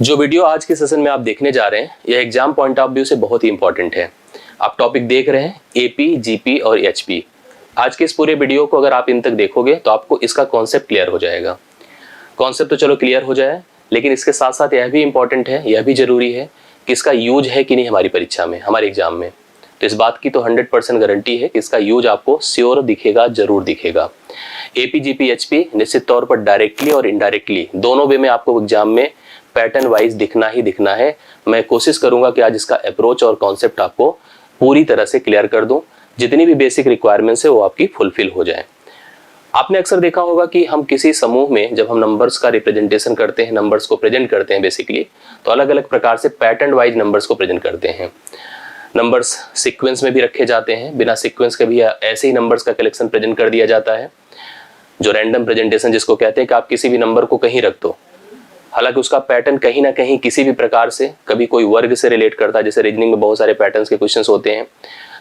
जो वीडियो आज के सेशन में आप देखने जा रहे हैं यह एग्जाम पॉइंट ऑफ व्यू से बहुत ही इंपॉर्टेंट है। आप टॉपिक देख रहे हैं एपी, जीपी और एचपी। आज के इस पूरे वीडियो को अगर आप इन तक देखोगे तो आपको इसका कॉन्सेप्ट क्लियर हो जाएगा। कॉन्सेप्ट तो चलो क्लियर हो जाए, लेकिन इसके साथ साथ यह भी इंपॉर्टेंट है, यह भी जरूरी है कि इसका यूज है कि नहीं हमारी परीक्षा में, हमारे एग्जाम में। तो इस बात की तो 100% गारंटी है कि इसका यूज आपको श्योर दिखेगा, जरूर दिखेगा। एपी, जीपी, एचपी निश्चित तौर पर डायरेक्टली और इनडायरेक्टली दोनों वे में आपको एग्जाम में पैटर्न वाइज दिखना ही दिखना है। मैं कोशिश करूंगा कि आज इसका अप्रोच और कॉन्सेप्ट आपको पूरी तरह से क्लियर कर दूं, जितनी भी बेसिक रिक्वायरमेंट्स है वो आपकी फुलफिल हो जाए। आपने अक्सर देखा होगा कि हम किसी समूह में जब हम नंबर्स का रिप्रेजेंटेशन करते हैं, नंबर्स को प्रेजेंट करते हैं बेसिकली, तो अलग अलग प्रकार से पैटर्न वाइज नंबर्स को प्रेजेंट करते हैं। नंबर्स सीक्वेंस में भी रखे जाते हैं, बिना सीक्वेंस के भी ऐसे ही नंबर्स का कलेक्शन प्रेजेंट कर दिया जाता है। जो रैंडम प्रेजेंटेशन जिसको कहते हैं कि आप किसी भी नंबर को कहीं रख दो, हालांकि उसका पैटर्न कहीं ना कहीं किसी भी प्रकार से कभी कोई वर्ग से रिलेट करता है, जैसे रीजनिंग में बहुत सारे पैटर्न्स के क्वेश्चंस होते हैं।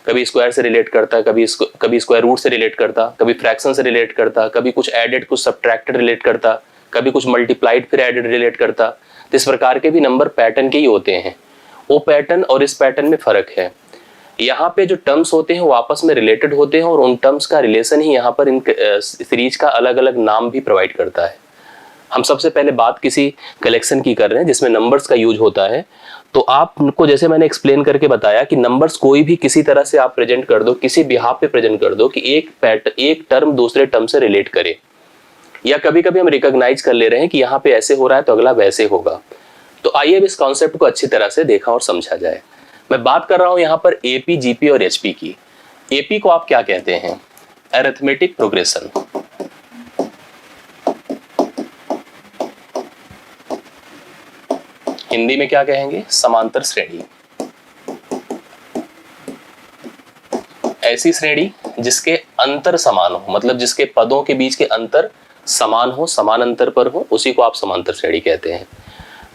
कभी स्क्वायर से रिलेट करता है, कभी स्क्वायर रूट से रिलेट करता, कभी फ्रैक्शन से रिलेट करता, कभी कुछ एडेड कुछ सब्ट्रैक्टेड रिलेट करता, कभी कुछ मल्टीप्लाइड फिर एडेड रिलेट करता। तो इस प्रकार के भी नंबर पैटर्न के ही होते हैं। वो पैटर्न और इस पैटर्न में फर्क है। यहाँ पे जो टर्म्स होते हैं वो आपस में रिलेटेड होते हैं और उन टर्म्स का रिलेशन ही यहाँ पर इन सीरीज का अलग अलग नाम भी प्रोवाइड करता है। हम सबसे पहले बात किसी कलेक्शन की कर रहे हैं जिसमें नंबर्स का यूज होता है। तो आपको जैसे मैंने एक्सप्लेन करके बताया कि नंबर्स कोई भी किसी तरह से आप प्रेजेंट कर दो, किसी बिहाफ पे प्रेजेंट कर दो कि एक टर्म दूसरे टर्म से रिलेट करे, या कभी कभी हम रिकॉग्नाइज कर ले रहे हैं कि यहाँ पे ऐसे हो रहा है तो अगला वैसे होगा। तो आइए अब इस कॉन्सेप्ट को अच्छी तरह से देखा और समझा जाए। मैं बात कर रहा हूं यहाँ पर एपी, जीपी और एचपी की। एपी को आप क्या कहते हैं? Arithmetic progression. हिंदी में क्या कहेंगे? समांतर श्रेणी। ऐसी श्रेणी जिसके अंतर समान हो, मतलब जिसके पदों के बीच के अंतर समान हो, समान अंतर पर हो, उसी को आप समांतर श्रेणी कहते हैं।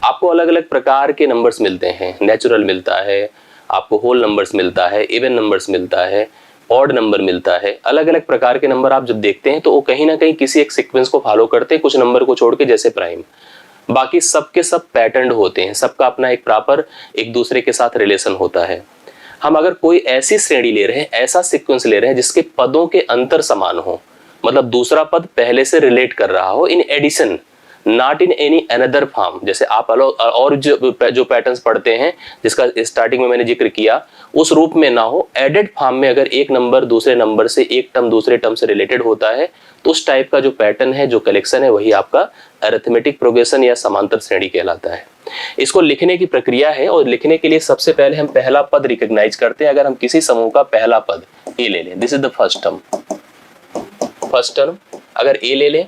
आपको अलग अलग प्रकार के नंबर्स मिलते हैं। नेचुरल मिलता है, आपको होल नंबर्स मिलता है, इवन नंबर्स मिलता है, ऑड नंबर मिलता है। अलग अलग प्रकार के नंबर आप जब देखते हैं तो वो कहीं ना कहीं किसी एक सीक्वेंस को फॉलो करते हैं, कुछ नंबर को छोड़ के, जैसे प्राइम। बाकी सबके सब पैटर्न होते हैं, सबका अपना एक प्रॉपर एक दूसरे के साथ रिलेशन होता है। हम अगर कोई ऐसी श्रेणी ले रहे हैं, ऐसा सीक्वेंस ले रहे हैं जिसके पदों के अंतर समान हो, मतलब दूसरा पद पहले से रिलेट कर रहा हो in addition, not in any another form. जैसे आप और जो पैटर्न्स पढ़ते हैं जिसका स्टार्टिंग में मैंने जिक्र किया, उस रूप में ना हो, एडेड फॉर्म में अगर एक नंबर दूसरे नंबर से, एक टर्म दूसरे टर्म से रिलेटेड होता है, तो उस टाइप का जो पैटर्न है, जो कलेक्शन है, वही आपका अरिथमेटिक प्रोग्रेशन या समांतर श्रेणी कहलाता है। इसको लिखने की प्रक्रिया है, और लिखने के लिए सबसे पहले हम पहला पद रिकॉग्नाइज करते हैं। अगर हम किसी समूह का पहला पद ए ले लें, this is the first term. First term अगर ए ले लें,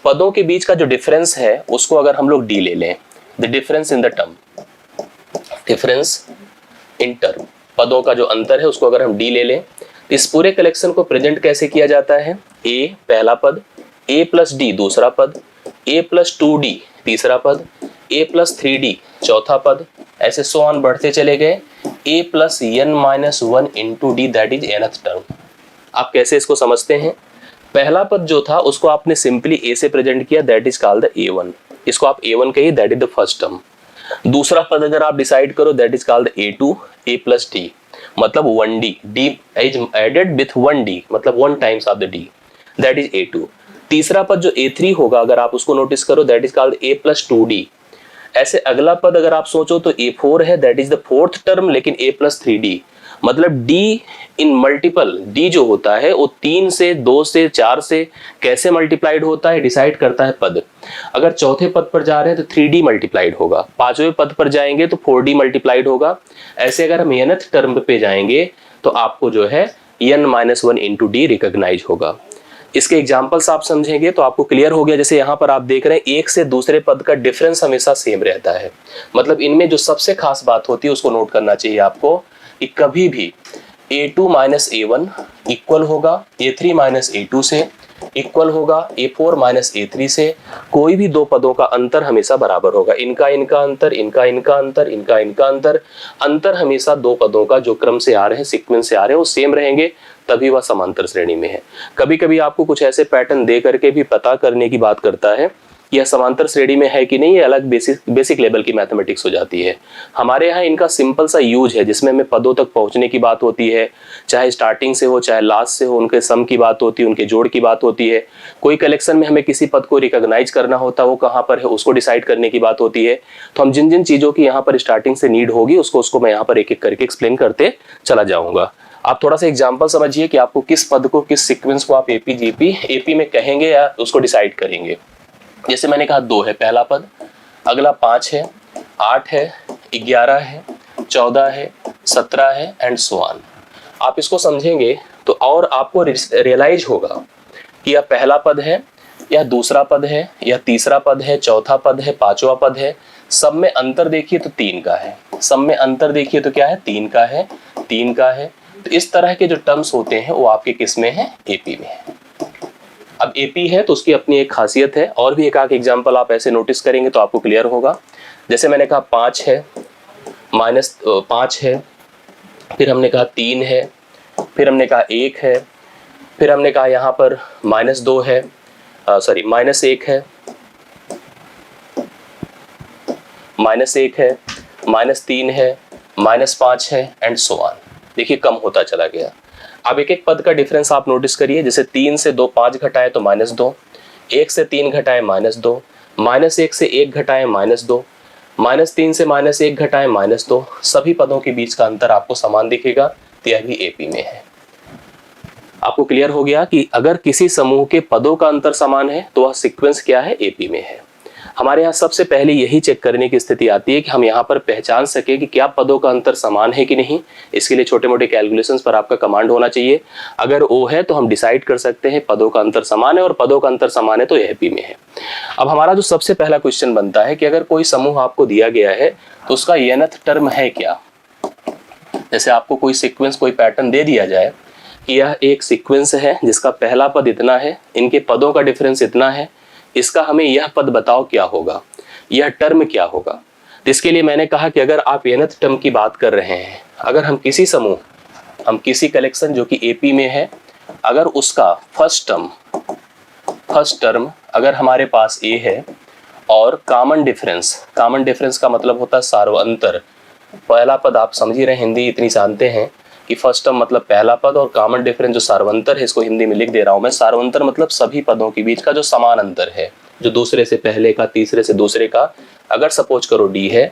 पदों के बीच का जो डिफरेंस है उसको अगर हम लोग डी ले लें, the difference in the term, difference in term, पदों का जो अंतर है उसको अगर हम डी ले लें, इस पूरे कलेक्शन को प्रेजेंट कैसे किया जाता है? ए पहला पद, ए प्लस डी दूसरा पद, ए प्लस 2d तीसरा पद, ए प्लस 3d चौथा पद, ऐसे सो ऑन बढ़ते चले गए, a plus n-1 into d, that is nth term. आप कैसे इसको समझते हैं? पहला पद जो था उसको आपने सिंपली ए से प्रेजेंट किया, that is called the a1, इसको आप a1 कहिए, that is the first term. दूसरा पद अगर आप डिसाइड करो, that is called a2, a plus d, मतलब 1d, d is added with 1d, मतलब 1 times of the d, that is a2। तीसरा पद जो a3 होगा, अगर आप उसको नोटिस करो, that is called a plus 2d। ऐसे अगला पद अगर आप सोचो तो a4 है, that is the fourth term, लेकिन a प्लस 3d, मतलब d इन मल्टीपल, d जो होता है वो 3 से, 2 से, 4 से कैसे मल्टीप्लाइड होता है, डिसाइड करता है पद। अगर चौथे पद पर जा रहे हैं तो 3d मल्टीप्लाइड होगा, पांचवें पद पर जाएंगे तो 4d मल्टीप्लाइड होगा। ऐसे अगर हम nth टर्म पे जाएंगे तो आपको जो है n-1 इंटू डी रिकॉग्नाइज होगा। इसके एग्जाम्पल्स आप समझेंगे तो आपको क्लियर हो गया। जैसे यहाँ पर आप देख रहे हैं, एक से दूसरे पद का डिफरेंस हमेशा सेम रहता है, मतलब इनमें जो सबसे खास बात होती है उसको नोट करना चाहिए आपको, कि कभी भी a2 माइनस a1 इक्वल होगा a3 माइनस a2 से, इक्वल होगा a4 माइनस a3 से। कोई भी दो पदों का अंतर हमेशा बराबर होगा, इनका अंतर, इनका अंतर, इनका अंतर हमेशा दो पदों का जो क्रम से आ रहे हैं, सीक्वेंस से आ रहे हैं, वो सेम रहेंगे, तभी वह समांतर श्रेणी में है। कभी कभी आपको कुछ ऐसे पैटर्न दे करके भी पता करने की बात करता है यह समांतर श्रेणी में है कि नहीं, ये अलग बेसिक लेवल की मैथमेटिक्स हो जाती है। हमारे यहाँ इनका सिंपल सा यूज है जिसमें हमें पदों तक पहुंचने की बात होती है, चाहे स्टार्टिंग से हो चाहे लास्ट से हो, उनके सम की बात होती है, उनके जोड़ की बात होती है। कोई कलेक्शन में हमें किसी पद को रिकॉग्नाइज करना होता है, वो कहाँ पर है उसको डिसाइड करने की बात होती है। तो हम जिन जिन चीजों की यहाँ पर स्टार्टिंग से नीड होगी उसको मैं यहाँ पर एक एक करके एक्सप्लेन करते चला जाऊंगा। आप थोड़ा सा एग्जांपल समझिए कि आपको किस पद को, किस सीक्वेंस को आप एपी में कहेंगे या उसको डिसाइड करेंगे। जैसे मैंने कहा 2 है पहला पद, अगला 5 है, 8 है, 11 है, 14 है, 17 है एंड सो ऑन। आप इसको समझेंगे तो और आपको रियलाइज होगा कि यह पहला पद है या दूसरा पद है या तीसरा पद है, चौथा पद है, पांचवा पद है। सब में अंतर देखिए तो 3 का है, सब में अंतर देखिए तो क्या है, 3 का है, 3 का है। तो इस तरह के जो टर्म्स होते हैं वो आपके किस में है, एपी में है। अब एपी है तो उसकी अपनी एक खासियत है, और भी एक आध एग्जांपल आप ऐसे नोटिस करेंगे तो आपको क्लियर होगा। जैसे मैंने कहा 5 है, -5 है, फिर हमने कहा 3 है, फिर हमने कहा 1 है, फिर हमने कहा यहाँ पर -2 है, सॉरी -1 है, -1 है, -3 है, -5 है एंड सो ऑन। देखिए कम होता चला गया। अब एक एक पद का डिफरेंस आप नोटिस करिए। जैसे 3 से 2 5 घटाए तो -2, 1 से 3 घटाए -2, -1 से 1 घटाए -2, -3 से -1 घटाए -2। सभी पदों के बीच का अंतर आपको समान दिखेगा, तो यह भी एपी में है। आपको क्लियर हो गया कि अगर किसी समूह के पदों का अंतर समान है तो वह सीक्वेंस क्या है, एपी में है। हमारे यहाँ सबसे पहले यही चेक करने की स्थिति आती है कि हम यहाँ पर पहचान सके कि क्या पदों का अंतर समान है कि नहीं। इसके लिए छोटे मोटे कैलकुलेशंस पर आपका कमांड होना चाहिए। अगर वो है तो हम डिसाइड कर सकते हैं पदों का अंतर समान है, और पदों का अंतर समान है तो एपी में है। अब हमारा जो सबसे पहला क्वेश्चन बनता है कि अगर कोई समूह आपको दिया गया है तो उसका nth टर्म है क्या। जैसे आपको कोई सीक्वेंस, कोई पैटर्न दे दिया जाए कि यह एक सीक्वेंस है जिसका पहला पद इतना है, इनके पदों का डिफरेंस इतना है, इसका हमें यह पद बताओ क्या होगा, यह टर्म क्या होगा। तो इसके लिए मैंने कहा कि अगर आप nth टर्म की बात कर रहे हैं, अगर हम किसी समूह, हम किसी कलेक्शन जो कि एपी में है, अगर उसका फर्स्ट टर्म अगर हमारे पास ए है और कॉमन डिफरेंस का मतलब होता है सार्वअंतर। पहला पद आप समझ ही रहे, हिंदी इतनी जानते हैं कि फर्स्ट टर्म मतलब पहला पद, और कॉमन डिफरेंस जो सार्वंतर है, इसको हिंदी में लिख दे रहा हूं मैं। सार्वंतर मतलब सभी पदों के बीच का जो समान अंतर है, जो दूसरे से पहले का, तीसरे से दूसरे का। अगर सपोज करो डी है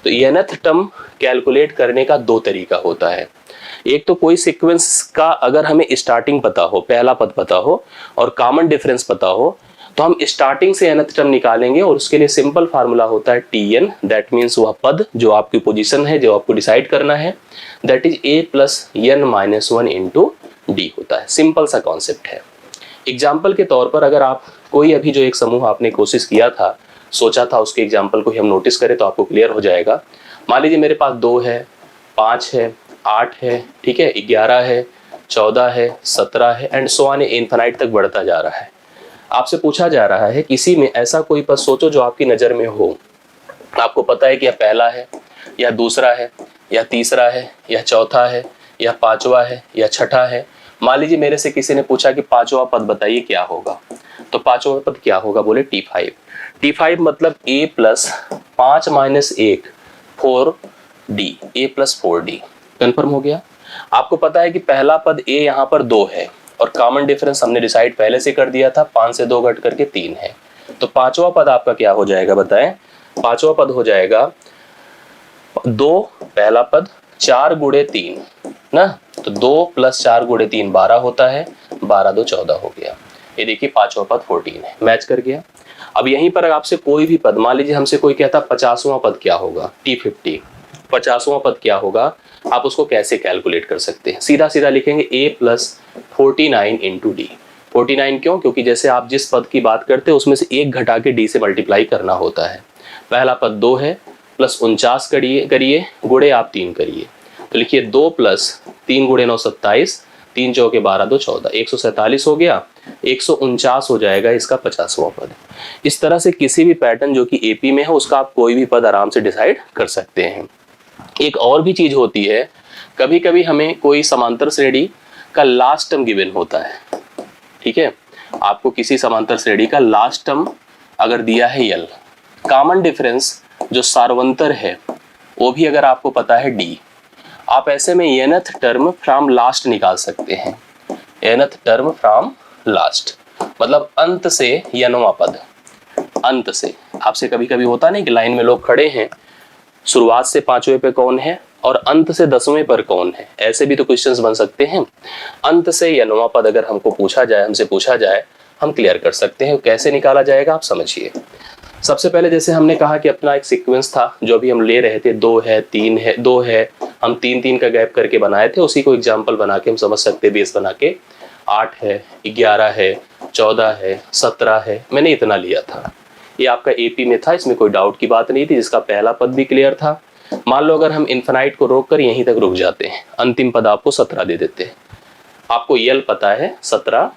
तो nth टर्म कैलकुलेट करने का 2 तरीका होता है। एक तो कोई सीक्वेंस का अगर हमें स्टार्टिंग पता हो, पहला पद पता हो और कॉमन डिफरेंस पता हो, तो हम स्टार्टिंग से nth टर्म निकालेंगे, और उसके लिए सिंपल फार्मूला होता है tn। दैट मीन्स वह पद जो आपकी पोजीशन है, जो आपको डिसाइड करना है, that is a plus n minus 1 into D होता है। सिंपल सा कॉन्सेप्ट है। एग्जाम्पल के तौर पर अगर आप कोई अभी जो एक समूह आपने कोशिश किया था, सोचा था, उसके एग्जाम्पल को ही हम नोटिस करें तो आपको क्लियर हो जाएगा। मान लीजिए मेरे पास 2 है, 5 है, 8 है, ठीक है, 11 है, 14 है, 17 है एंड सो ऑन, इनफाइनाइट तक बढ़ता जा रहा है। आपसे पूछा जा रहा है किसी में ऐसा कोई पद सोचो जो आपकी नजर में हो, आपको पता है कि यह पहला है या दूसरा है या तीसरा है या चौथा है या पांचवा है या छठा है। मान लीजिए मेरे से किसी ने पूछा कि पांचवा पद बताइए क्या होगा, तो पांचवा पद क्या होगा, बोले T5। T5 मतलब a plus 5 minus 1 4d, a plus 4d। Confirm हो गया। आपको पता है कि पहला पद a यहाँ पर 2 है, और कॉमन डिफरेंस हमने डिसाइड पहले से कर दिया था, 5 से 2 घट करके 3 है। तो पांचवा पद आपका क्या हो जाएगा बताएं। पांचवा पद हो जाएगा 2 पहला पद, 4 गुणे 3 ना, तो 2 प्लस 4 गुणे 3 12 होता है, 12 2 14 हो गया। ये देखिए पांचवा पद 14 है, मैच कर गया। अब यहीं पर आपसे कोई भी पद, मान लीजिए हमसे कोई कहता 50वां पद क्या होगा, T50, 50वां पद क्या होगा, आप उसको कैसे कैलकुलेट कर सकते हैं। सीधा सीधा लिखेंगे a प्लस 49 इंटू डी। 49 क्यों, क्योंकि जैसे आप जिस पद की बात करते हैं उसमें से 1 घटा के डी से मल्टीप्लाई करना होता है। पहला पद 2 है, प्लस 49 करिए, गुणे आप 3 करिए, तो लिखिए 2 प्लस 3 गुणे 9 27, 3 चौके 12 2 14, 147 हो गया। 149 हो जाएगा इसका 50वां पद। इस तरह से किसी भी पैटर्न जो कि एपी में है उसका आप कोई भी पद आराम से डिसाइड कर सकते हैं। एक और भी चीज होती है, कभी कभी हमें कोई समांतर श्रेणी का लास्ट टर्म गिवन होता है, ठीक है। आपको किसी समांतर श्रेणी का लास्ट टर्म अगर दिया है यल, कॉमन डिफरेंस जो सार्वंतर है वो भी अगर आपको पता है डी, आप ऐसे में nth टर्म फ्रॉम लास्ट निकाल सकते हैं। nth टर्म फ्रॉम लास्ट मतलब अंत से nवां पद, अंत से। आपसे कभी कभी होता नहीं कि लाइन में लोग खड़े हैं, शुरुआत से 5वें पे कौन है और अंत से 10वें पर कौन है, ऐसे भी तो क्वेश्चंस बन सकते हैं। अंत से nवां पद अगर हमको पूछा जाए, हमसे पूछा जाए, हम क्लियर कर सकते हैं। कैसे निकाला जाएगा आप समझिए। सबसे पहले जैसे हमने कहा कि अपना एक सीक्वेंस था जो अभी हम ले रहे थे, 2 है 3 है 2 है, हम 3 का गैप करके बनाए थे, उसी को एग्जाम्पल बना के हम समझ सकते, बेस बना के 8 है 11 है 14 है 17 है, मैंने इतना लिया था। ये आपका एपी में था, इसमें कोई डाउट की बात नहीं थी, जिसका पहला पद भी क्लियर था। मान लो अगर हम इन्फिनाइट को रोक कर यहीं तक रुक जाते हैं, अंतिम पद आपको 17 दे देते हैं। आपको यल पता है 17,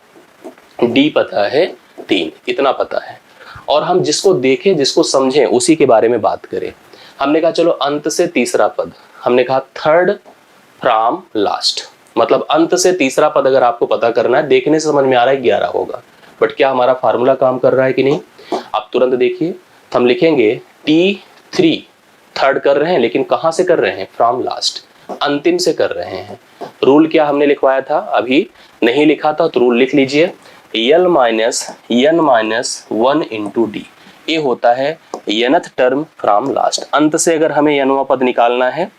डी पता है 3, इतना पता है। और हम जिसको देखें जिसको समझें उसी के बारे में बात करें। हमने कहा चलो अंत से तीसरा पद, हमने कहा थर्ड फ्रॉम लास्ट, मतलब अंत से तीसरा पद अगर आपको पता करना है, देखने से समझ में आ रहा है 11 होगा, बट क्या हमारा फार्मूला काम कर रहा है कि नहीं? आप तुरंत देखिए, हम लिखेंगे T3, थर्ड कर रहे हैं लेकिन कहां से कर रहे हैं? फ्रॉम लास्ट, अंतिम से कर रहे हैं। रूल क्या हमने लिखवाया था, अभी नहीं लिखा था तो रूल लिख लीजिए, यल minus n minus 1 into d. ये होता है nth टर्म फ्रॉम लास्ट। अंत से अगर हमें nवां पद निकालना है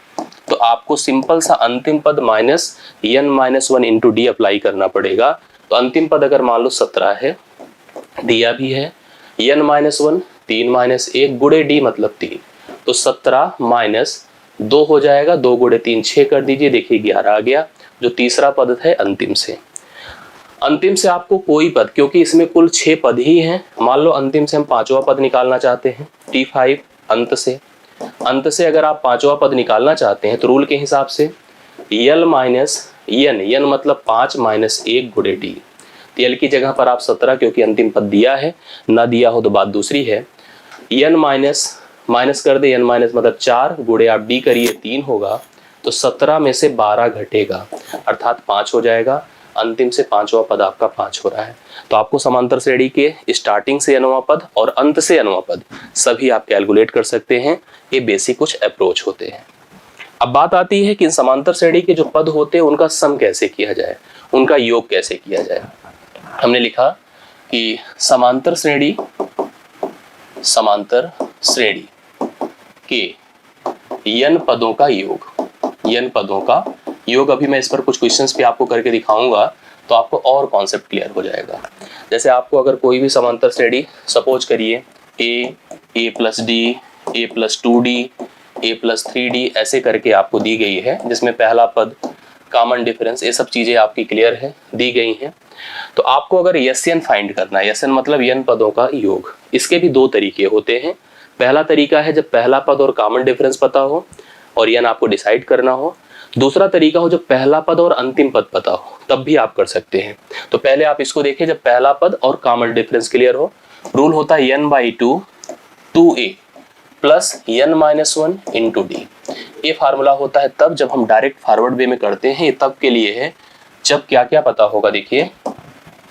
तो आपको सिंपल सा अंतिम पद minus n minus 1 into D apply करना पड़ेगा। तो अंतिम पद अगर मान लो 17 है, दिया भी है, n माइनस 1 3 माइनस 1 गुड़े डी मतलब 3, तो 17 माइनस 2 हो जाएगा, 2 गुड़े 3 6 कर दीजिए, देखिए 11 आ गया, जो तीसरा पद है अंतिम से। अंतिम से आपको कोई पद, क्योंकि इसमें कुल 6 पद ही हैं, मान लो अंतिम से हम 5वां पद निकालना चाहते हैं, T5 अंत से अगर आप 5वां पद निकालना चाहते हैं तो रूल के हिसाब से यल माइनस n मतलब 5 माइनस 1 गुड़े डी। यल की जगह पर आप 17, क्योंकि अंतिम पद दिया है, ना दिया हो तो बात दूसरी है। n माइनस कर दे, n माइनस मतलब 4 गुड़े आप डी करिए 3 होगा, तो 17 में से 12 घटेगा अर्थात 5 हो जाएगा। अंतिम से 5वां पद आपका 5 हो रहा है। तो आपको समांतर श्रेणी के स्टार्टिंग से nवां पद और अंत से nवां पद सभी आप कैलकुलेट कर सकते हैं। ये बेसिक कुछ अप्रोच होते हैं। अब बात आती है कि इन समांतर श्रेणी के जो पद होते हैं उनका सम कैसे किया जाए, उनका योग कैसे किया जाए। हमने लिखा कि समांतर श्रेणी के n पदों का योग, अभी मैं इस पर कुछ क्वेश्चंस भी आपको करके दिखाऊंगा तो आपको और कॉन्सेप्ट क्लियर हो जाएगा। जैसे आपको अगर कोई भी समांतर श्रेणी सपोज करिए a plus D, a plus 2d, a plus 3d ऐसे करके आपको दी गई है, जिसमें पहला पद, कॉमन डिफरेंस, ये सब चीजें आपकी क्लियर है, दी गई हैं। तो आपको अगर SN फाइंड करना है, SN मतलब n पदों का योग, इसके भी 2 तरीके होते हैं। पहला तरीका है जब पहला पद और कॉमन डिफरेंस पता हो और n आपको डिसाइड करना हो। दूसरा तरीका हो जब पहला पद और अंतिम पद पता हो, तब भी आप कर सकते हैं। तो पहले आप इसको देखिए, जब पहला पद और कॉमन डिफरेंस क्लियर हो, रूल होता है n/2 2a plus n minus 1 into d. ये फार्मूला होता है तब जब हम डायरेक्ट फॉरवर्ड वे में करते हैं, ये तब के लिए है जब क्या क्या पता होगा। देखिए,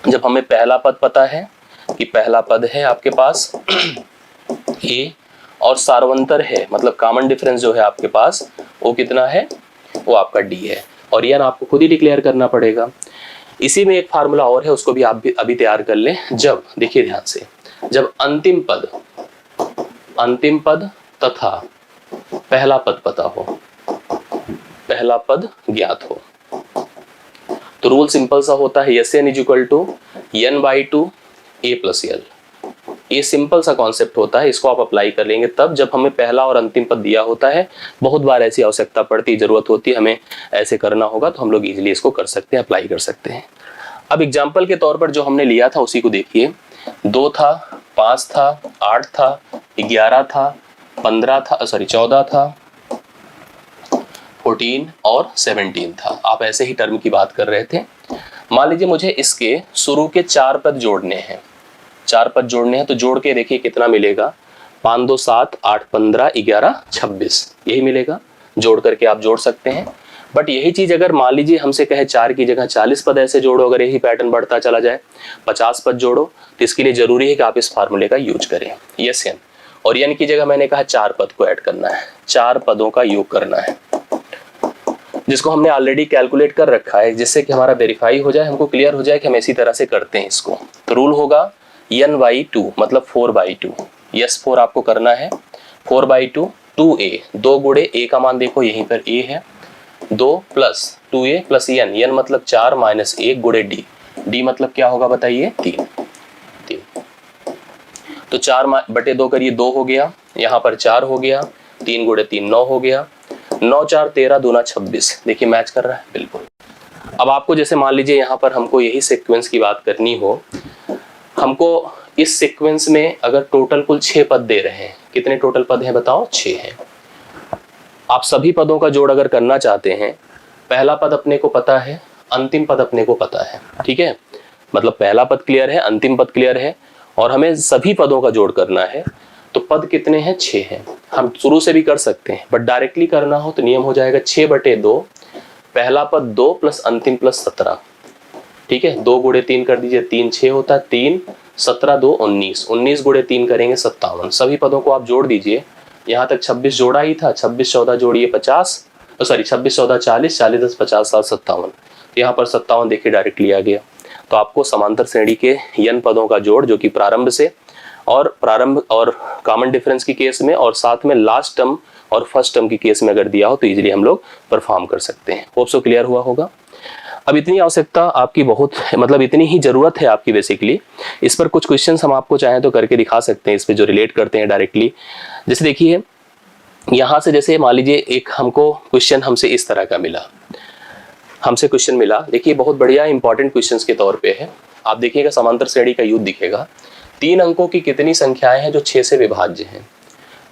जब हमें पहला पद पता है कि पहला पद है आपके पास a और सार्वंतर है, मतलब कॉमन डिफरेंस जो है आपके पास वो कितना है, वो आपका d है, और n आपको खुद ही डिक्लेयर करना पड़ेगा। इसी में एक फार्मूला और है, उसको भी आप भी अभी तैयार कर लें। जब, देखिए ध्यान से, जब अंतिम पद तथा पहला पद पता हो, पहला पद ज्ञात हो, तो रूल सिंपल सा होता है SN is equal to n/2 a plus l। ये सिंपल सा कॉन्सेप्ट होता है, इसको आप अप्लाई कर लेंगे तब जब हमें पहला और अंतिम पद दिया होता है। बहुत बार ऐसी आवश्यकता पड़ती, जरूरत होती है, हमें ऐसे करना होगा तो हम लोग इजीली इसको कर सकते हैं, अप्लाई कर सकते हैं। अब एग्जाम्पल के तौर पर जो हमने लिया था उसी को देखिए, 2 था, 5 था, 8 था, 11 था, 14 था, 14 और 17 था। आप ऐसे ही टर्म की बात कर रहे थे। मान लीजिए मुझे इसके शुरू के 4 पद जोड़ने हैं, तो जोड़ के देखिए कितना मिलेगा, 5 2 7 8 15 11 26, यही मिलेगा। जोड़ करके आप जोड़ सकते हैं। बट यही चीज अगर मान लीजिए हमसे कहे 4 की जगह 40 पद ऐसे जोड़ो, अगर यही पैटर्न बढ़ता चला जाए 50 पद जोड़ो, तो इसके लिए जरूरी है कि आप इस फार्मूले का यूज करें, यस एन। और एन की जगह मैंने कहा 4 पद को ऐड करना है, 4 पदों का योग करना है, जिसको हमने ऑलरेडी कैलकुलेट कर रखा है, जिससे कि हमारा वेरीफाई हो जाए, हमको क्लियर हो जाए कि हम इसी तरह से करते हैं इसको। तो रूल होगा n/2 मतलब 4/2, यस 4 आपको करना है, 4/2 2a, 2 गुणे a का मान देखो यहीं पर a है, 2 प्लस 2a प्लस n मतलब 4 माइनस 1 गुणे d मतलब क्या होगा बताइए 3। तो 4/2 करिए 2 हो गया, यहाँ पर 4 हो गया, 3 गुणे 3 9 हो गया, 9 4 13 दूना 26, देखिए मैच कर रहा है बिल्कुल। अब आपको जैसे मान लीजिए यहाँ पर हमको यही सीक्वेंस की बात करनी हो, हमको इस सीक्वेंस में अगर टोटल कुल 6 पद दे रहे हैं, कितने टोटल पद हैं बताओ 6 हैं। आप सभी पदों का जोड़ अगर करना चाहते हैं, पहला पद अपने को पता है, अंतिम पद अपने को पता है, ठीक है, मतलब पहला पद क्लियर है, अंतिम पद क्लियर है, और हमें सभी पदों का जोड़ करना है। तो पद कितने हैं 6 हैं। हम शुरू से भी कर सकते हैं, बट डायरेक्टली करना हो तो नियम हो जाएगा 6/2, पहला पद 2 प्लस अंतिम प्लस 17, ठीक है, 2 गुणे 3 कर दीजिए, 3 6 होता है, 3 17 2 19, 19 गुणे 3 करेंगे 57, सभी पदों को आप जोड़ दीजिए। यहाँ तक 26 जोड़ा ही था, 26 14 जोड़िए 50, सॉरी 26 14 40, 40 10 50 7 57, यहाँ पर 57 देखिए डायरेक्टली आ गया। तो आपको समांतर श्रेणी के n पदों का जोड़ जो कि प्रारंभ से और कॉमन डिफरेंस की केस में और साथ में लास्ट टर्म और फर्स्ट टर्म की केस में अगर दिया हो तो इजीली हम लोग परफॉर्म कर सकते हैं। होप सो क्लियर हुआ होगा। अब इतनी आवश्यकता आपकी बहुत, मतलब इतनी ही जरूरत है आपकी बेसिकली। इस पर कुछ क्वेश्चंस हम आपको चाहें तो करके दिखा सकते हैं, इस पे जो रिलेट करते हैं डायरेक्टली। जैसे देखिए यहाँ से, जैसे मान लीजिए एक हमको क्वेश्चन हमसे इस तरह का मिला, हमसे क्वेश्चन मिला, देखिए बहुत बढ़िया इंपॉर्टेंट क्वेश्चंस के तौर पे है। आप देखिएगा समांतर श्रेणी का युद्ध दिखेगा, 3 अंकों की कितनी संख्याएं हैं जो 6 से विभाज्य हैं।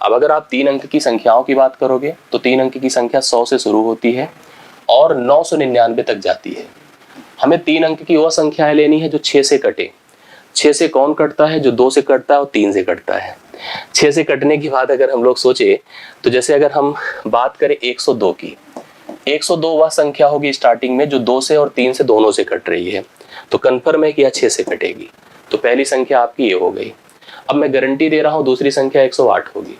अब अगर आप 3 अंक की संख्याओं की बात करोगे तो 3 अंक की संख्या 100 से शुरू होती है और 999 तक जाती है। हमें 3 अंक की वह संख्याएं लेनी है जो 6 से कटे। 6 से कौन कटता है? जो 2 से कटता है और 3 से कटता है। 6 से कटने की बात अगर हम लोग सोचे तो जैसे अगर हम बात करें 102 की, 102 वह संख्या होगी स्टार्टिंग में जो 2 से और 3 से दोनों से कट रही है, तो कन्फर्म है कि यह 6 से कटेगी। तो पहली संख्या आपकी ये हो गई। अब मैं गारंटी दे रहा हूं दूसरी संख्या 108 होगी,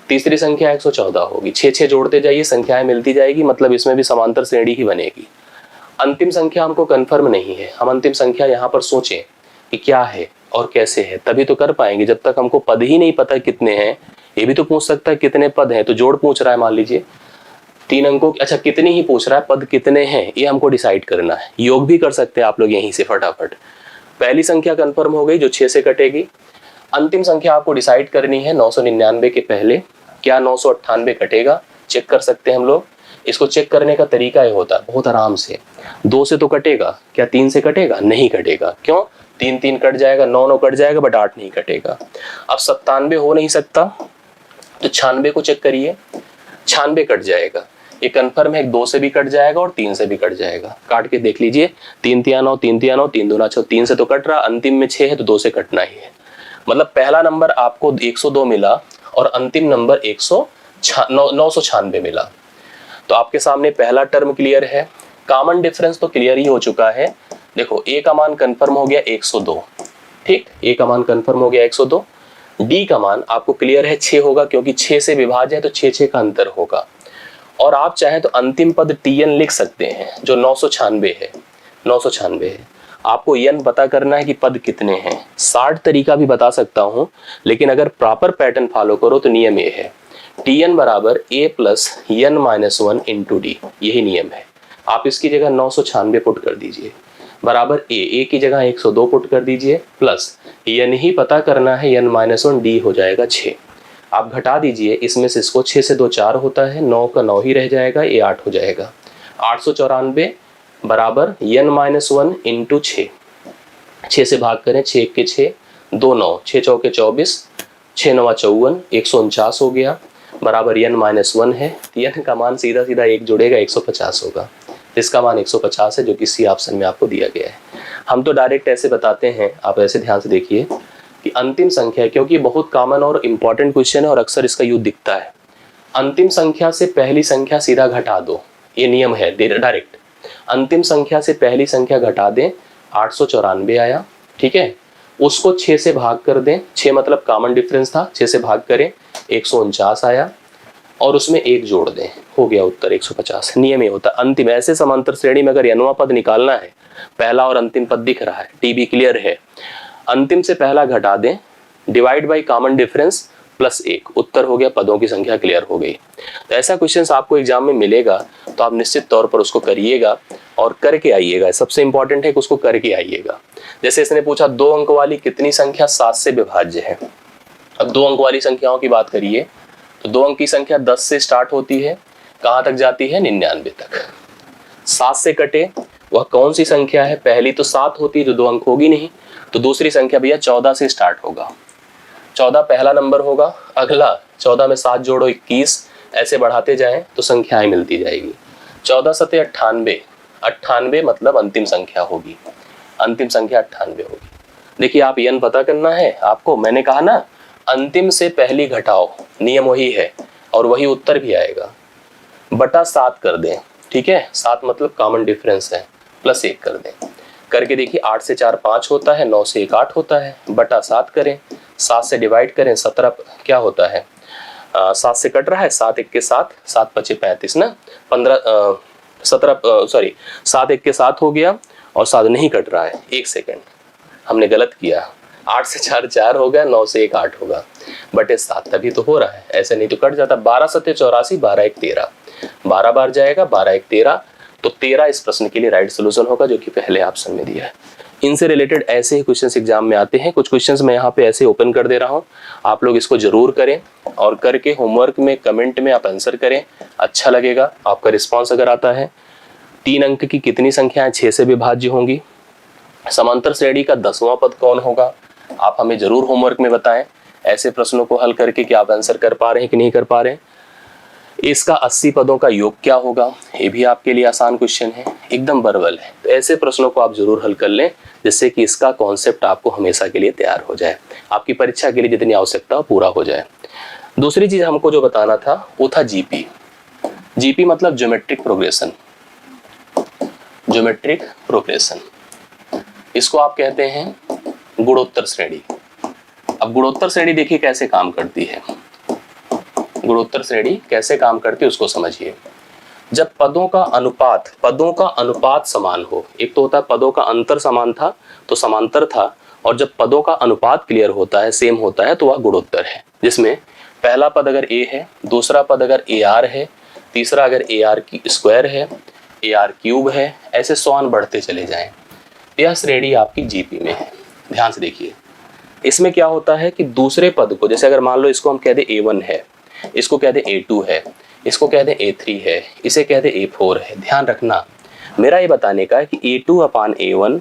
तीसरी संख्या 114 होगी। 6 जोड़ते जाइए, संख्याएं मिलती जाएगी, मतलब इसमें भी समांतर श्रेणी ही बनेगी। अंतिम संख्या हमको कंफर्म नहीं है, हम अंतिम संख्या यहाँ पर सोचें कि क्या है और कैसे है, तभी तो कर पाएंगे। जब तक हमको पद ही नहीं पता कितने हैं, ये भी तो पूछ सकता है कितने पद हैं, तो जोड़ पूछ रहा है मान लीजिए 3 अंकों, अच्छा कितनी ही पूछ रहा है, पद कितने हैं ये हमको डिसाइड करना है। योग भी कर सकते हैं आप लोग यहीं से फटाफट। पहली संख्या कंफर्म हो गई जो 6 से कटेगी। अंतिम संख्या आपको डिसाइड करनी है 999 के पहले क्या 998 कटेगा, चेक कर सकते हैं हम लोग। इसको चेक करने का तरीका ये होता है बहुत आराम से। 2 से तो कटेगा, क्या 3 से कटेगा? नहीं कटेगा। क्यों? 3 कट जाएगा, 9 कट जाएगा, बट 8 नहीं कटेगा। अब 97 हो नहीं सकता तो 96 को चेक करिए, 96 कट जाएगा। ये कंफर्म है, 2 से भी कट जाएगा और 3 से भी कट जाएगा। काट के देख लीजिए, 3 3 9, 3 3 9, 3 2 6, 3 से तो कट रहा, अंतिम में 6 है तो 2 से कटना ही है। मतलब पहला नंबर आपको 102 मिला और अंतिम नंबर 996 मिला। तो आपके सामने पहला टर्म क्लियर है, कॉमन डिफरेंस तो क्लियर ही हो चुका है। देखो ए का मान कंफर्म हो गया 102, ठीक, ए का मान कंफर्म हो गया 102। डी का मान आपको क्लियर है 6 होगा, क्योंकि 6 से विभाज्य है तो 6 का अंतर होगा। और आप चाहें तो अंतिम पद tn लिख सकते हैं जो 996 है, 996 है। आपको n पता करना है कि पद कितने हैं। 60 तरीका भी बता सकता हूं, लेकिन अगर प्रॉपर पैटर्न फॉलो करो तो नियम ये है, tn बराबर a plus n minus 1 into D, यही नियम है। आप इसकी जगह 996 पुट कर दीजिए, बराबर a की जगह 102 पुट कर दीजिए, प्लस n ही पता करना है, n माइनस 1 डी हो जाएगा 6। आप घटा दीजिए, इसमें से इसको 6 से 2 4 होता है, 9 का 9 ही रह जाएगा, ये 8 हो जाएगा। 894 बराबर n माइनस 1 इंटू 6, 6 से भाग करें, 6 के 6, 2 9, 6 चौके 24, 6 9 54, 149 हो गया, बराबर n माइनस 1 है। n का मान सीधा सीधा 1 जुड़ेगा 150 होगा, इसका मान 150 है जो कि सी ऑप्शन में आपको दिया गया है। हम तो डायरेक्ट ऐसे बताते हैं, आप ऐसे ध्यान से देखिए कि अंतिम संख्या, क्योंकि बहुत कॉमन और इंपॉर्टेंट क्वेश्चन है और अक्सर इसका यूज दिखता है। अंतिम संख्या से पहली संख्या सीधा घटा दो, ये नियम है डायरेक्ट। अंतिम संख्या से पहली संख्या घटा दें, 894 आया, ठीक है। उसको 6 से भाग कर दें, 6 मतलब कॉमन डिफरेंस था, 6 से भाग करें, 149 आया, और उसमें 1 जोड़ दें, हो गया उत्तर 150। नियम ये होता है। अंतिम ऐसे समांतर श्रेणी में अगर nवां पद निकालना है, पहला और अंतिम पद दिख रहा है, टीबी क्लियर है, अंतिम से पहला घटा दें, divide by common difference plus 1, उत्तर हो गया, पदों की संख्या क्लियर हो गई। तो ऐसा क्वेश्चन आपको एग्जाम में मिलेगा तो आप निश्चित तौर पर उसको करिएगा और करके आइएगा। सबसे इंपॉर्टेंट है कि उसको करके आइएगा। जैसे इसने पूछा 2 अंक वाली कितनी संख्या 7 से विभाज्य है। अब 2 अंक वाली संख्याओं की बात करिए तो 2 अंक की संख्या 10 से स्टार्ट होती है, कहां तक जाती है, 99 तक। 7 से कटे वह कौन सी संख्या है, पहली तो 7 होती है जो 2 अंक होगी नहीं, तो दूसरी संख्या भैया 14 से स्टार्ट होगा। 14 पहला नंबर होगा, अगला 14 में 7 जोड़ो 21, ऐसे बढ़ाते जाएं तो संख्याएं मिलती जाएगी। 14 सते 98, 98 मतलब अंतिम संख्या होगी, अंतिम संख्या 98 होगी। देखिए आप n पता करना है आपको, मैंने कहा ना अंतिम से पहली घटाओ, नियम वही है और वही उत्तर भी आएगा। बटा 7 कर दें, ठीक है, 7 मतलब कॉमन डिफरेंस है, प्लस 1 कर दें, करके देखिए 8 से 4 5 होता है, 9 से 1 8 होता है, बटा 7 करें, 7 से डिवाइड करें, 17 क्या होता है, 7 से कट रहा है, 7 1 के 7, 7 5 35 ना, 7 1 के 7 हो गया और 7 नहीं कट रहा है, 1 सेकेंड हमने गलत किया, 8 से 4 4 हो गया, 9 से 1 8 होगा, बटे 7 तभी तो हो रहा है, ऐसे नहीं तो कट जाता। 12 सते 84, 12 1 13, 12 बार जाएगा, 12 1 13, तो 13 इस प्रश्न के लिए राइट सोल्यूशन होगा जो कि पहले ऑप्शन में दिया है। इनसे रिलेटेड ऐसे ही क्वेश्चंस एग्जाम में आते हैं। कुछ क्वेश्चंस मैं यहाँ पे ऐसे ओपन कर दे रहा हूँ, आप लोग इसको जरूर करें और करके होमवर्क में कमेंट में आप आंसर करें, अच्छा लगेगा आपका रिस्पॉन्स अगर आता है। 3 अंक की कितनी संख्याएं 6 से विभाज्य होंगी, समांतर श्रेणी का 10वां पद कौन होगा, आप हमें जरूर होमवर्क में बताएं। ऐसे प्रश्नों को हल करके कि आप आंसर कर पा रहे हैं कि नहीं कर पा रहे हैं। इसका 80 पदों का योग क्या होगा, ये भी आपके लिए आसान क्वेश्चन है, एकदम बरबल है। तो ऐसे प्रश्नों को आप जरूर हल कर लें जिससे कि इसका कॉन्सेप्ट आपको हमेशा के लिए तैयार हो जाए, आपकी परीक्षा के लिए जितनी आवश्यकता हो पूरा हो जाए। दूसरी चीज हमको जो बताना था वो था जीपी। जीपी मतलब ज्योमेट्रिक प्रोग्रेशन, ज्योमेट्रिक प्रोग्रेशन, इसको आप कहते हैं गुणोत्तर श्रेणी। अब गुणोत्तर श्रेणी देखिए कैसे काम करती है, गुणोत्तर श्रेणी कैसे काम करती है उसको समझिए। जब पदों का अनुपात समान हो, एक तो होता है पदों का अंतर समान था तो समांतर था, और जब पदों का अनुपात क्लियर होता है, सेम होता है, तो वह गुणोत्तर है, जिसमें पहला पद अगर a है, दूसरा पद अगर ar है, तीसरा अगर ar की स्क्वायर है, ar क्यूब है, ऐसे समान बढ़ते चले जाएं। यह श्रेणी आपकी जीपी में है। ध्यान से देखिए, इसमें क्या होता है कि दूसरे पद को, जैसे अगर मान लो इसको हम कह दे a1 है, इसको कह दे a2 है, इसको कह दे a3 है, इसे कह दे a4 है। ध्यान रखना, मेरा ये बताने का है कि a2 अपान a1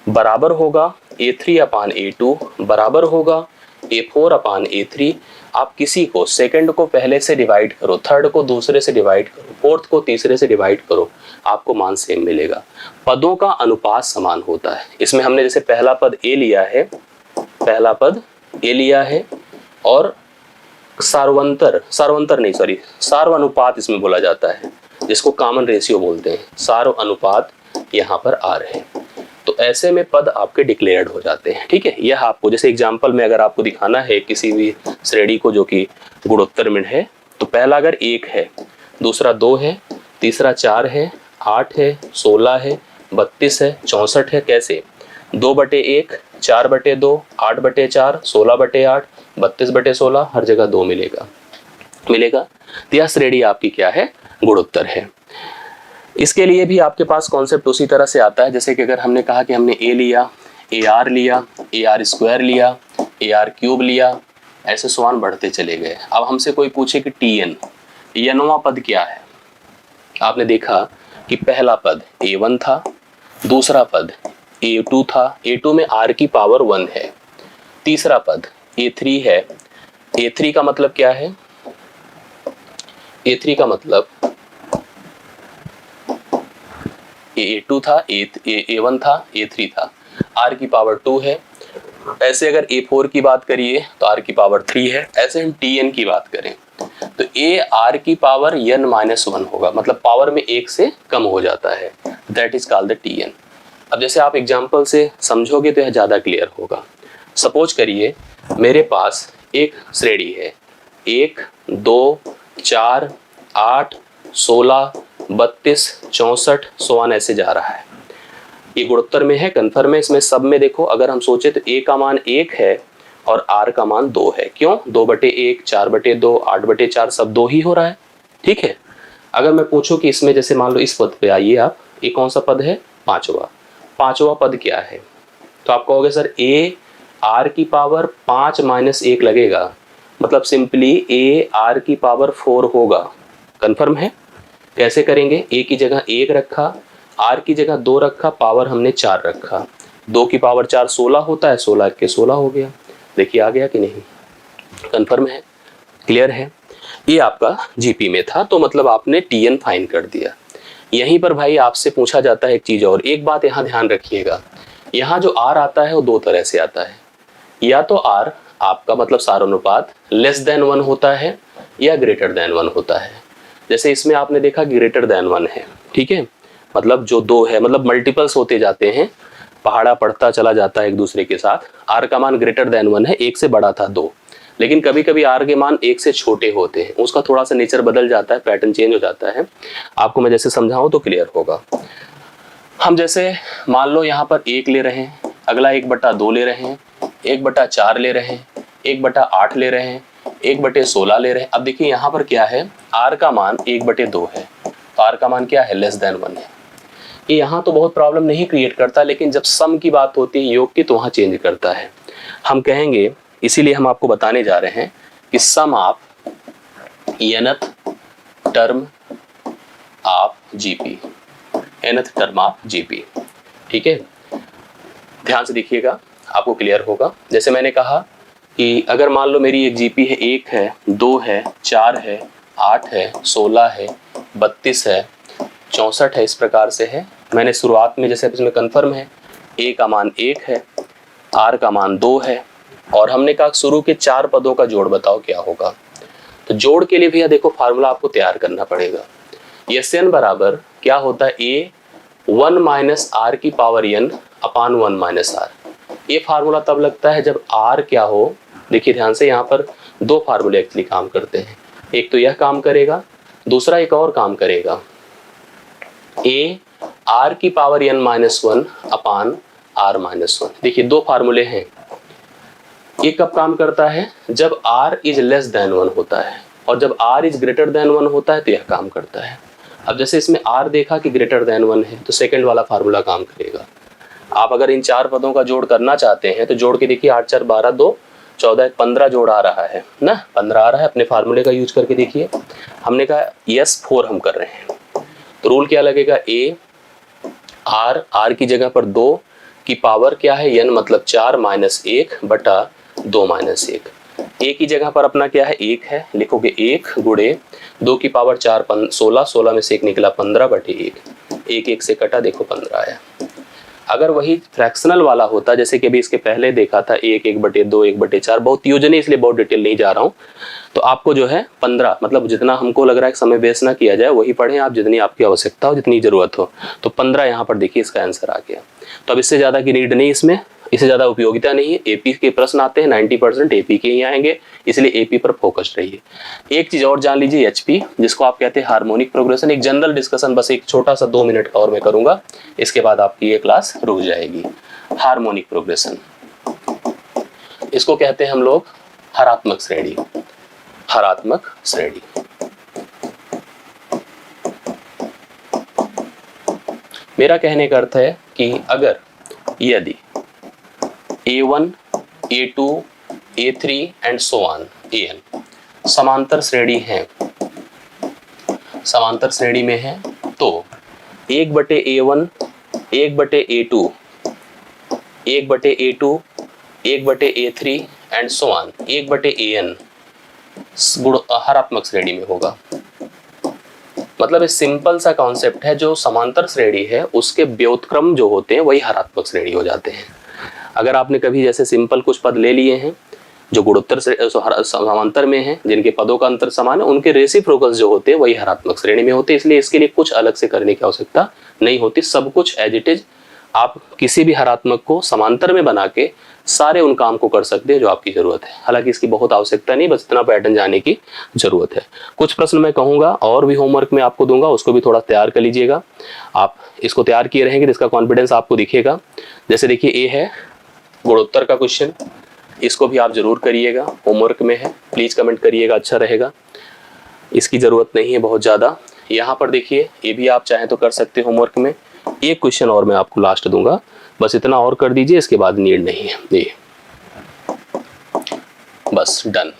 बराबर होगा a3 अपान a2 बराबर होगा a4 अपान a3। आप किसी को सेकंड को पहले से डिवाइड करो, थर्ड को दूसरे से डिवाइड करो, फोर्थ को तीसरे से डिवाइड करो, आपको मान सेम मिलेगा। पदों का अनुपात समान होता है। इसमें हमने जैसे पहला पद a लिया है, पहला पद a लिया है, और सार्वनुपात इसमें बोला जाता है, जिसको कॉमन रेशियो बोलते हैं, सार्वनुपात यहाँ पर आ रहे हैं। तो ऐसे में पद आपके डिक्लेयर्ड हो जाते हैं। ठीक है, यह आपको जैसे एग्जांपल में अगर आपको दिखाना है किसी भी श्रेणी को जो कि गुणोत्तर में है, तो पहला अगर 1 है, दूसरा 2 है, तीसरा 4 है, 8 है, 16 है, 32 है, 64 है। कैसे, 2/1, 4/2, 8/4, 16/8, 32/16, हर जगह 2 मिलेगा। तो यह श्रेणी आपकी क्या है, गुणोत्तर है। इसके लिए भी आपके पास कॉन्सेप्ट उसी तरह से आता है, जैसे कि अगर हमने कहा कि हमने a लिया, ar लिया, ar स्क्वायर लिया, ar क्यूब लिया, ऐसे समान बढ़ते चले गए। अब हमसे कोई पूछे कि tn, nवां पद क्या है, आपने देखा कि पहला पद a1 था, दूसरा पद a2 था, a2 में r की पावर 1 है, तीसरा पद a3 है। a3 का मतलब क्या है, a3 का मतलब a2 था, a1 था, a3 था, r की पावर 2 है। ऐसे अगर a4 की बात करिए तो r की पावर 3 है। ऐसे हम tn की बात करें तो a r की पावर n माइनस 1 होगा, मतलब पावर में 1 से कम हो जाता है, that is called the tn। अब जैसे आप एग्जाम्पल से समझोगे तो यह ज़्यादा क्लियर होगा। सपोज करिए मेरे पास एक श्रेणी है 1 2 4 8 16 32 64 सो ऑन ऐसे जा रहा है। ये गुणोत्तर में है, कन्फर्म है। इसमें सब में देखो अगर हम सोचे तो a का मान 1 है और r का मान 2 है। क्यों? 2/1 4/2 8/4 सब 2 ही हो रहा है, ठीक है। अगर मैं पूछूं कि इसमें जैसे मान लो इस पद पे आइए आप, ये कौन सा पद है? पांचवा पद क्या है? तो आप कहोगे सर a r की पावर 5 माइनस 1 लगेगा, मतलब सिंपली a r की पावर 4 होगा। कन्फर्म है? कैसे करेंगे? a की जगह 1 रखा, r की जगह 2 रखा, पावर हमने 4 रखा, 2 की पावर 4 16 होता है, 16 के 16 हो गया। देखिए आ गया कि नहीं? कन्फर्म है? क्लियर है? ये आपका जीपी में था, तो मतलब आपने टीएन फाइन कर दिया। यहीं पर भाई आपसे पूछा जाता है एक चीज और, एक बात यहाँ ध्यान रखिएगा, यहाँ जो आर आता है वो दो तरह से आता है। या तो आर आपका मतलब सारानुपात लेस देन 1 होता है या ग्रेटर देन 1 होता है। जैसे इसमें आपने देखा ग्रेटर देन 1 है, ठीक है, मतलब जो 2 है, मतलब मल्टीपल्स होते जाते हैं, पहाड़ा पड़ता चला जाता है एक दूसरे के साथ। आर का मान ग्रेटर देन 1 है, 1 से बड़ा था 2, लेकिन कभी कभी आर के मान 1 से छोटे होते हैं, उसका थोड़ा सा नेचर बदल जाता है, पैटर्न चेंज हो जाता है। आपको मैं जैसे समझाऊं तो क्लियर होगा। हम जैसे मान लो यहाँ पर 1 ले रहे हैं, अगला 1/2 ले रहे हैं, 1/4 ले रहे हैं, 1/8 ले रहे हैं, 1/16 ले रहे हैं। अब देखिए यहाँ पर क्या है, आर का मान 1/2 है, तो आर का मान क्या है? लेस देन 1 है। ये यहाँ तो बहुत प्रॉब्लम नहीं क्रिएट करता, लेकिन जब सम की बात होती है योग की तो वहाँ चेंज करता है। हम कहेंगे, इसीलिए हम आपको बताने जा रहे हैं कि sum of nth term of GP, nth term of GP, ठीक है। ध्यान से देखिएगा, आपको क्लियर होगा। जैसे मैंने कहा कि अगर मान लो मेरी एक जीपी है, 1 है, 2 है, 4 है, 8 है, 16 है, 32 है, 64 है, इस प्रकार से है। मैंने शुरुआत में जैसे इसमें कन्फर्म है, a का मान 1 है, r का मान 2 है, और हमने कहा शुरू के 4 पदों का जोड़ बताओ क्या होगा। तो जोड़ के लिए भैया देखो फार्मूला आपको तैयार करना पड़ेगा। Sn बराबर क्या होता है? a 1 माइनस r की पावर n अपान 1 माइनस r। ये फार्मूला तब लगता है जब r क्या हो। देखिए ध्यान से, यहाँ पर 2 फार्मूले एक्चुअली काम करते हैं, एक तो यह काम करेगा, दूसरा एक और काम करेगा, a r की पावर n माइनस 1 अपान r माइनस 1। देखिए 2 फार्मूले हैं। ये कब काम करता है? जब r इज लेस देन 1 होता है, और जब r इज ग्रेटर देन 1 होता है तो यह काम करता है। अब जैसे इसमें r देखा कि ग्रेटर देन 1 है, तो सेकंड वाला फार्मूला काम करेगा। आप अगर इन 4 पदों का जोड़ करना चाहते हैं तो जोड़ के देखिए, 8 4 12 2 14 15 जोड़ आ रहा है ना, 15 आ रहा है। अपने फार्मूले का यूज करके देखिए, हमने कहा यस 4 हम कर रहे हैं, तो रूल क्या लगेगा? a r की जगह पर 2 की पावर क्या है? n मतलब 4 माइनस 1 बटा 2 माइनस 1। a की जगह पर अपना क्या है? 1 है, लिखोगे 1 गुणे 2 की पावर 4 16, 16 में से 1 निकला 15/1, 1 1 से कटा, देखो 15 आया। अगर वही फ्रैक्शनल वाला होता, जैसे कि अभी इसके पहले देखा था 1 1/2 1/4, बहुत यूजन है इसलिए बहुत डिटेल नहीं जा रहा हूँ, तो आपको जो है 15, मतलब जितना हमको लग रहा है समय वेस्ट ना किया जाए वही पढ़ें आप, जितनी आपकी आवश्यकता हो, जितनी जरूरत हो। तो 15 यहाँ पर देखिए इसका आंसर आ गया। तो अब इससे ज़्यादा की नीड नहीं, इसमें इससे ज़्यादा उपयोगिता नहीं है। एपी के प्रश्न आते हैं 90% एपी के ही आएंगे, इसलिए एपी पर फोकस्ड रहिए। एक चीज़ और जान लीजिए, एचपी जिसको आप कहते हैं हार्मोनिक प्रोग्रेशन, एक जनरल डिस्कशन बस एक छोटा सा 2 मिनट का और मैं करूँगा, इसके बाद आपकी ये क्लास रुक जाएगी। हार्मोनिक प्रोग्रेशन, इसको कहते हैं हम लोग हरात्मक श्रेणी, हरात्मक श्रेणी। मेरा कहने का अर्थ है कि अगर यदि A1, A2, A3 and so on AN समांतर श्रेणी हैं, समांतर श्रेणी में है, तो 1/A1, 1/A2, 1/A2, 1/A3 and so on 1/AN हरात्मक श्रेणी में होगा। मतलब एक सिंपल सा कॉन्सेप्ट है, जो समांतर श्रेणी है उसके व्युत्क्रम जो होते हैं वही हरात्मक श्रेणी हो जाते हैं। अगर आपने कभी जैसे सिंपल कुछ पद ले लिए हैं, जो गुणोत्तर समांतर में है, जिनके पदों का अंतर समान है, उनके रेसिप्रोकल्स जो होते हैं वही हरात्मक श्रेणी में होते हैं। इसलिए इसके लिए कुछ अलग से करने की आवश्यकता नहीं होती, सब कुछ एज इट इज आप किसी भी हरात्मक को समांतर में बना के सारे उन काम को कर सकते हैं जो आपकी जरूरत है। हालांकि इसकी बहुत आवश्यकता नहीं, बस इतना पैटर्न जाने की जरूरत है। कुछ प्रश्न मैं कहूंगा और भी होमवर्क में आपको दूंगा, उसको भी थोड़ा तैयार कर लीजिएगा। आप इसको तैयार किए रहेंगे तो इसका कॉन्फिडेंस आपको दिखेगा। जैसे देखिए ए है गुणोत्तर का क्वेश्चन, इसको भी आप जरूर करिएगा, होमवर्क में है, प्लीज कमेंट करिएगा, अच्छा रहेगा। इसकी जरूरत नहीं है बहुत ज्यादा। यहाँ पर देखिए ये भी आप चाहें तो कर सकते हैं होमवर्क में। एक क्वेश्चन और मैं आपको लास्ट दूंगा, बस इतना और कर दीजिए, इसके बाद नीड नहीं है, ये बस डन।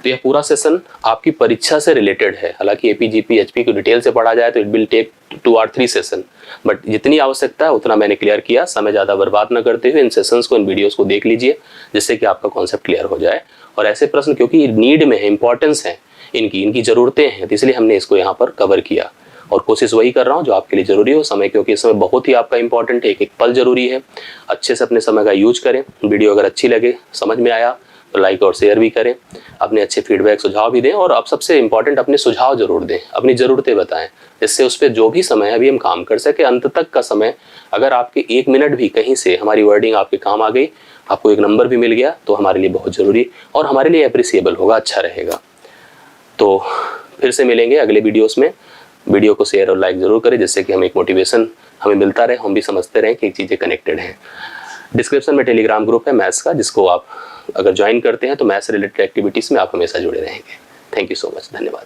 तो यह पूरा सेशन आपकी परीक्षा से रिलेटेड है। हालांकि एपी जीपी एचपी को डिटेल से पढ़ा जाए तो it will take 2 or 3 session, but जितनी आवश्यकता है उतना मैंने क्लियर किया। समय ज़्यादा बर्बाद न करते हुए इन सेशंस को, इन वीडियोस को देख लीजिए, जिससे कि आपका कॉन्सेप्ट क्लियर हो जाए। और ऐसे प्रश्न क्योंकि नीड में है, इंपॉर्टेंस है इनकी ज़रूरतें हैं, तो इसलिए हमने इसको यहाँ पर कवर किया। और कोशिश वही कर रहा हूँ जो आपके लिए जरूरी हो। समय क्योंकि इस समय बहुत ही आपका इंपॉर्टेंट है, एक एक पल जरूरी है। अच्छे से अपने समय का यूज करें। वीडियो अगर अच्छी लगे, समझ में आया तो लाइक और शेयर भी करें, अपने अच्छे फीडबैक सुझाव भी दें, और अब सबसे इंपॉर्टेंट अपने सुझाव जरूर दें, अपनी ज़रूरतें बताएं, जिससे उस पर जो भी समय है अभी हम काम कर सके। अंत तक का समय अगर आपके 1 मिनट भी कहीं से हमारी वर्डिंग आपके काम आ गई, आपको एक नंबर भी मिल गया, तो हमारे लिए बहुत ज़रूरी और हमारे लिए अप्रिसिएबल होगा, अच्छा रहेगा। तो फिर से मिलेंगे अगले वीडियोस में। वीडियो को शेयर और लाइक जरूर करें, जिससे कि हमें एक मोटिवेशन हमें मिलता रहे, हम भी समझते रहें कि चीज़ें कनेक्टेड हैं। डिस्क्रिप्शन में टेलीग्राम ग्रुप है मैथ्स का, जिसको आप अगर ज्वाइन करते हैं तो मैथ्स रिलेटेड एक्टिविटीज़ में आप हमेशा जुड़े रहेंगे। थैंक यू सो मच, धन्यवाद।